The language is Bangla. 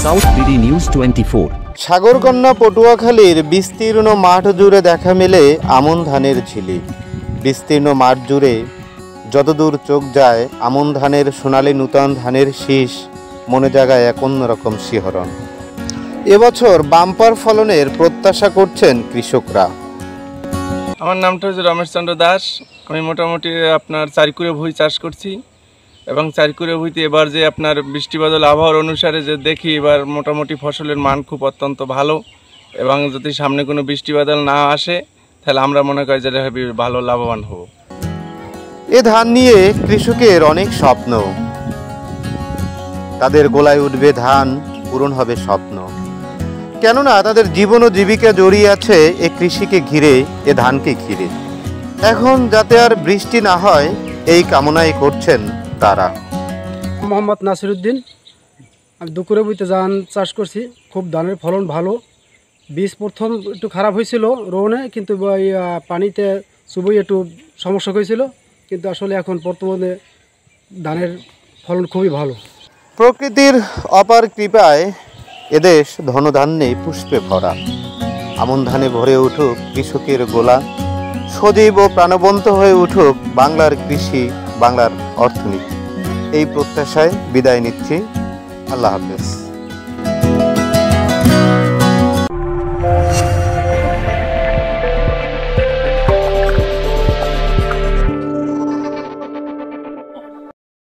South BD news 24। সাগরকন্যা পটুয়াখালীর বিস্তীর্ণ মাঠ জুড়ে দেখা মেলে আমন ধানের ঝিলি। বিস্তীর্ণ মাঠ জুড়ে যতদূর চোখ যায় আমন ধানের সোনালী নূতন ধানের শীষ মনে জাগায় এক অন্যরকম শিহরণ। এবছর বাম্পার ফলনের প্রত্যাশা করছেন কৃষকরা। আমার নামটা হচ্ছে রমেশ চন্দ্র দাস। আমি মোটামুটি আপনার চারিকুড়ে ভুঁই চাষ করছি এবং চারিকুড়ে ভুঁইতে এবার যে আপনার বৃষ্টিবাদল আবহাওয়ার অনুসারে যে দেখি এবার মোটামুটি ফসলের মান খুব অত্যন্ত ভালো, এবং যদি সামনে কোনো বৃষ্টিবাদল না আসে তাহলে আমরা মনে করি যে ভালো লাভবান হব। এ ধান নিয়ে কৃষকের অনেক স্বপ্ন, তাদের গোলায় উঠবে ধান, পূরণ হবে স্বপ্ন। কেননা তাদের জীবন ও জীবিকা জড়িয়ে আছে এ কৃষিকে ঘিরে, এ ধানকে ঘিরে। এখন যাতে আর বৃষ্টি না হয় এই কামনাই করছেন তারা। মোহাম্মদ নাসিরউদ্দিন। আমি দুকুরে বইতে ধান চাষ করছি, খুব ধানের ফলন ভালো। বীজ প্রথম একটু খারাপ হয়েছিল রোহনে, কিন্তু পানিতে চুবই একটু সমস্যা হয়েছিল, কিন্তু আসলে এখন বর্তমানে ধানের ফলন খুবই ভালো। প্রকৃতির অপার কৃপায় এদেশ ধনধান্যে পুষ্পে ভরা। আমন ধানে ভরে উঠুক কৃষকের গোলা, সজীব ও প্রাণবন্ত হয়ে উঠুক বাংলার কৃষি, বাংলার অর্থনীতি। এই প্রত্যাশায় বিদায় নিচ্ছি। আল্লাহ হাফেজ।